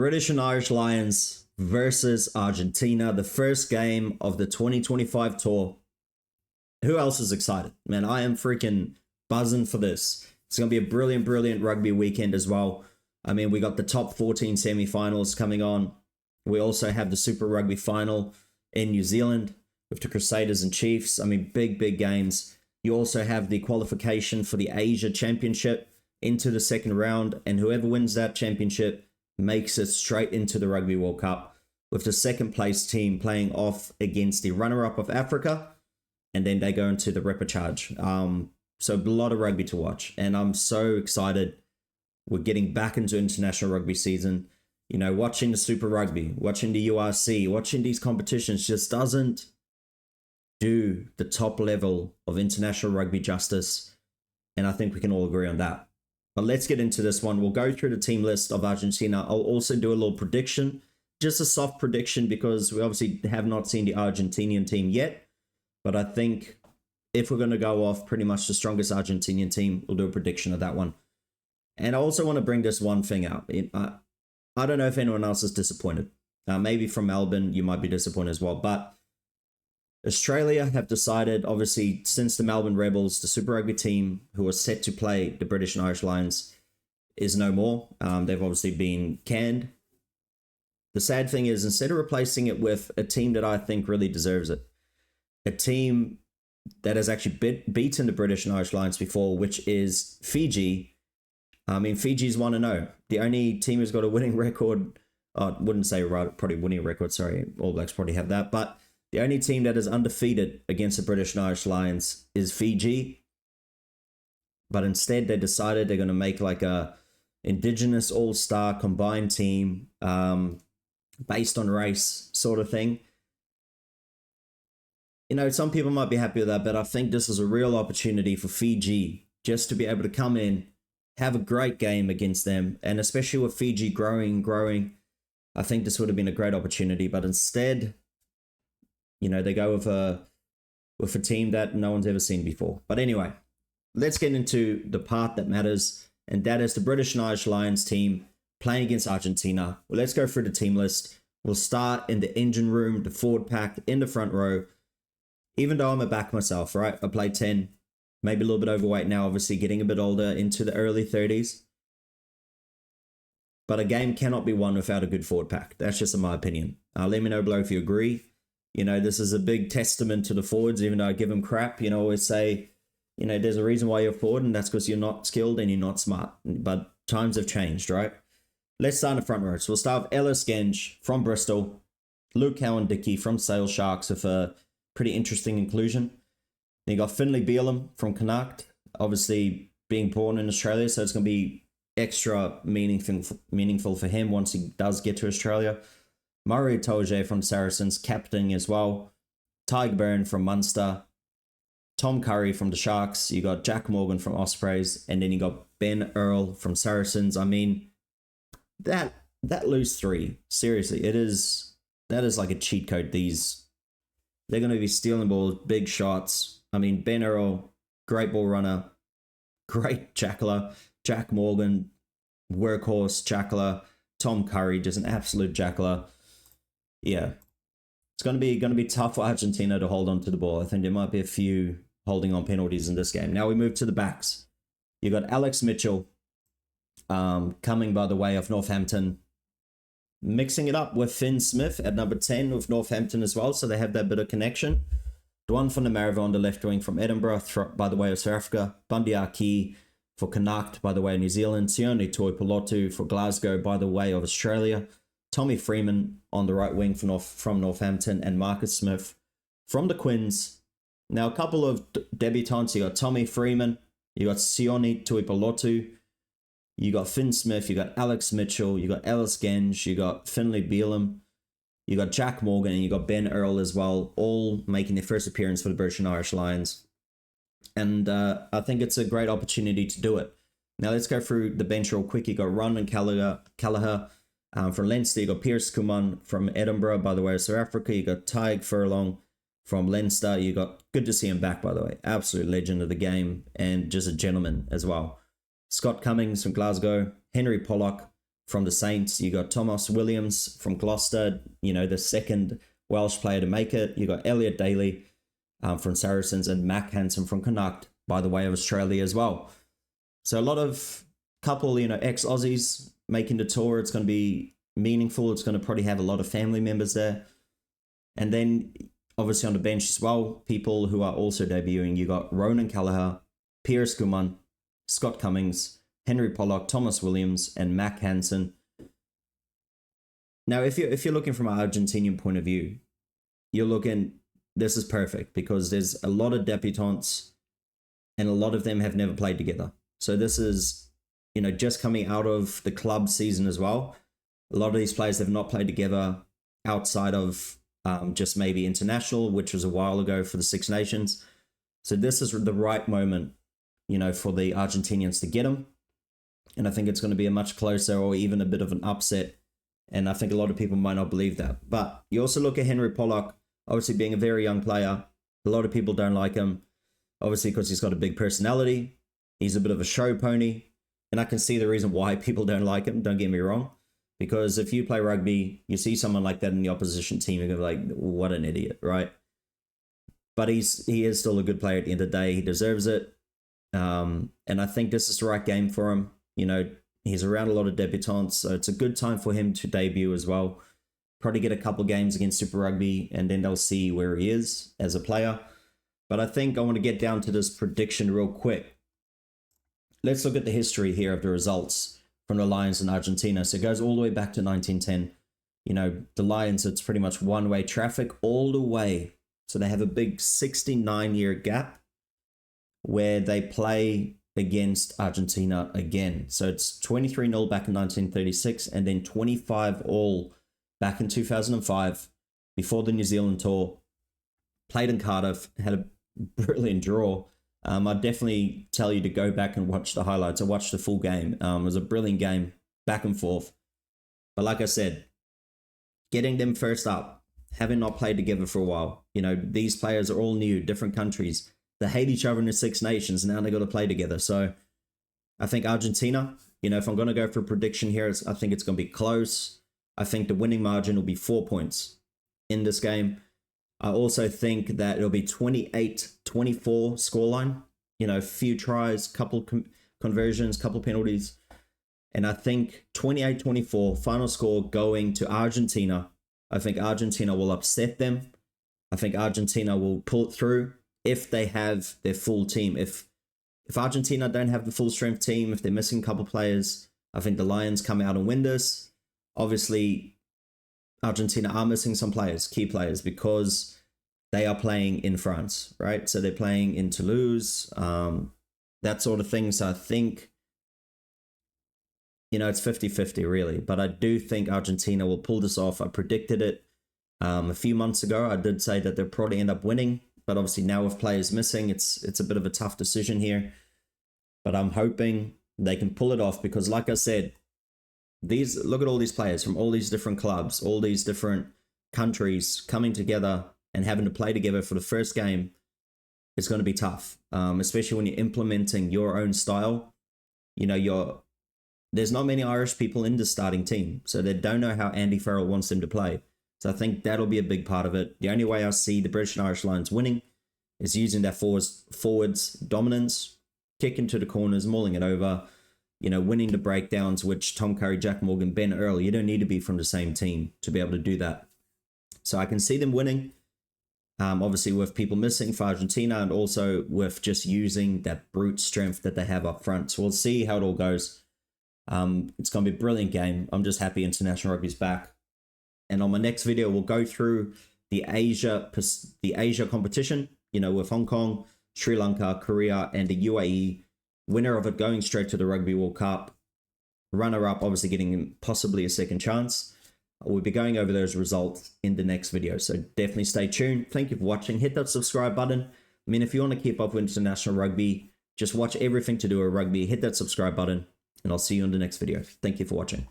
British and Irish Lions versus Argentina, the first game of the 2025 tour. Who else is excited? Man, I am freaking buzzing for this. It's going to be a brilliant, brilliant rugby weekend as well. I mean, we got the top 14 semi-finals coming on. We also have the Super Rugby final in New Zealand with the Crusaders and Chiefs. I mean, big, big games. You also have the qualification for the Asia Championship into the second round, and whoever wins that championship makes it straight into the Rugby World Cup, with the second place team playing off against the runner-up of Africa, and then they go into the repechage. So a lot of rugby to watch, and I'm so excited. We're getting back into international rugby season. You know, watching the Super Rugby, watching the URC, watching these competitions just doesn't do the top level of international rugby justice, and I think we can all agree on that. But let's get into this one. We'll go through the team list of Argentina. I'll also do a little prediction, just a soft prediction, because we obviously have not seen the Argentinian team yet. But I think if we're going to go off pretty much the strongest Argentinian team, we'll do a prediction of that one. And I also want to bring this one thing out. I don't know if anyone else is disappointed. Maybe from Melbourne, you might be disappointed as well. But Australia have decided, obviously, since the Melbourne Rebels, the Super Rugby team who was set to play the British and Irish Lions is no more. They've obviously been canned. The sad thing is, instead of replacing it with a team that I think really deserves it, a team that has actually beaten the British and Irish Lions before, which is Fiji. I mean, Fiji's 1-0. The only team who's got a winning record, wouldn't say probably winning record, sorry, All Blacks probably have that, but the only team that is undefeated against the British and Irish Lions is Fiji. But instead, they decided they're going to make like a Indigenous all-star combined team based on race sort of thing. You know, some people might be happy with that, but I think this is a real opportunity for Fiji just to be able to come in, have a great game against them, and especially with Fiji growing, I think this would have been a great opportunity. But instead, you know, they go with a team that no one's ever seen before. But anyway, let's get into the part that matters, and that is the British and Irish Lions team playing against Argentina. Well, let's go through the team list. We'll start in the engine room, the forward pack, in the front row. Even though I'm a back myself, right? I play 10, maybe a little bit overweight now, obviously getting a bit older, into the early 30s. But a game cannot be won without a good forward pack. That's just in my opinion. Let me know below if you agree. You know, this is a big testament to the forwards, even though I give them crap. You know, I always say, you know, there's a reason why you're forward, and that's because you're not skilled and you're not smart. But times have changed, right? Let's start in the front row. So we'll start with Ellis Genge from Bristol, Luke Cowan-Dickey from Sale Sharks with a pretty interesting inclusion. Then you got Finlay Bealham from Connacht, obviously being born in Australia, so it's going to be extra meaningful for him once he does get to Australia. Murray Toje from Saracens, captaining as well. Tyg Byrne from Munster. Tom Curry from the Sharks. You got Jack Morgan from Ospreys. And then you got Ben Earl from Saracens. I mean, that loose three, seriously, that is like a cheat code. They're going to be stealing balls, big shots. I mean, Ben Earl, great ball runner, great jackler. Jack Morgan, workhorse jackler. Tom Curry, just an absolute jackler. Yeah, it's going to be tough for Argentina to hold on to the ball. I think there might be a few holding on penalties in this game. Now we move to the backs. You got Alex Mitchell coming by the way of Northampton, mixing it up with Finn Smith at number 10 with Northampton as well, so they have that bit of connection. Dwan van der Merwe on the left wing from Edinburgh by the way of South Africa. Bundy Aki for Connacht by the way of New Zealand. Sione Tuipulotu for Glasgow by the way of Australia. Tommy Freeman on the right wing from Northampton, and Marcus Smith from the Quins. Now, a couple of debutants. You got Tommy Freeman, you got Sione Tuipulotu, you got Finn Smith, you got Alex Mitchell, you got Ellis Genge, you got Finlay Bealham, you got Jack Morgan, and you got Ben Earl as well, all making their first appearance for the British and Irish Lions. And I think it's a great opportunity to do it. Now, let's go through the bench real quick. You got Ron and Callagher. From Leinster, you got Pierce Kuman from Edinburgh, by the way, of South Africa. You got Tyg Furlong from Leinster. You got, good to see him back, by the way. Absolute legend of the game and just a gentleman as well. Scott Cummings from Glasgow. Henry Pollock from the Saints. You got Thomas Williams from Gloucester, you know, the second Welsh player to make it. You got Elliot Daly from Saracens and Mac Hansen from Connacht, by the way of Australia as well. So a lot of couple, you know, ex-Aussies making the tour. It's going to be meaningful. It's going to probably have a lot of family members there. And then obviously on the bench as well, people who are also debuting. You got Ronan Gallagher, Piers Gumman, Scott Cummings, Henry Pollock, Thomas Williams, and Mac Hansen. Now, if you're looking from an Argentinian point of view, you're looking, this is perfect because there's a lot of debutants and a lot of them have never played together. So this is, you know, just coming out of the club season as well. A lot of these players have not played together outside of just maybe international, which was a while ago for the Six Nations. So this is the right moment, you know, for the Argentinians to get them. And I think it's going to be a much closer or even a bit of an upset. And I think a lot of people might not believe that. But you also look at Henry Pollock, obviously being a very young player. A lot of people don't like him, obviously because he's got a big personality. He's a bit of a show pony. And I can see the reason why people don't like him, don't get me wrong. Because if you play rugby, you see someone like that in the opposition team, you're going to be like, what an idiot, right? But he is still a good player at the end of the day. He deserves it. And I think this is the right game for him. You know, he's around a lot of debutants, so it's a good time for him to debut as well. Probably get a couple games against Super Rugby, and then they'll see where he is as a player. But I think I want to get down to this prediction real quick. Let's look at the history here of the results from the Lions in Argentina. So it goes all the way back to 1910. You know, the Lions, it's pretty much one-way traffic all the way. So they have a big 69-year gap where they play against Argentina again. So it's 23-0 back in 1936 and then 25-all back in 2005 before the New Zealand tour. Played in Cardiff, had a brilliant draw. I'd definitely tell you to go back and watch the highlights. I watched the full game. It was a brilliant game, back and forth. But like I said, getting them first up, having not played together for a while. You know, these players are all new, different countries. They hate each other in the Six Nations, and now they got to play together. So I think Argentina, you know, if I'm going to go for a prediction here, I think it's going to be close. I think the winning margin will be 4 points in this game. I also think that it'll be 28-24 scoreline. You know, few tries, couple conversions, couple penalties. And I think 28-24 final score going to Argentina. I think Argentina will upset them. I think Argentina will pull it through if they have their full team. If Argentina don't have the full strength team, if they're missing a couple players, I think the Lions come out and win this. Obviously, Argentina are missing some players, key players, because they are playing in France, right? So they're playing in Toulouse, that sort of thing. So I think, you know, it's 50-50 really. But I do think Argentina will pull this off. I predicted it a few months ago. I did say that they'll probably end up winning. But obviously now with players missing, it's a bit of a tough decision here. But I'm hoping they can pull it off because, like I said, look at all these players from all these different clubs, all these different countries coming together and having to play together for the first game. It's going to be tough, especially when you're implementing your own style. You know, there's not many Irish people in the starting team, so they don't know how Andy Farrell wants them to play. So I think that'll be a big part of it. The only way I see the British and Irish Lions winning is using their forwards dominance, kicking to the corners, mauling it over, you know, winning the breakdowns, which Tom Curry, Jack Morgan, Ben Earl, you don't need to be from the same team to be able to do that. So I can see them winning, obviously with people missing for Argentina and also with just using that brute strength that they have up front. So we'll see how it all goes. It's going to be a brilliant game. I'm just happy international rugby's back. And on my next video, we'll go through the Asia competition, you know, with Hong Kong, Sri Lanka, Korea, and the UAE. Winner of it going straight to the Rugby World Cup. Runner-up, obviously getting possibly a second chance. We'll be going over those results in the next video. So definitely stay tuned. Thank you for watching. Hit that subscribe button. I mean, if you want to keep up with international rugby, just watch everything to do with rugby. Hit that subscribe button, and I'll see you in the next video. Thank you for watching.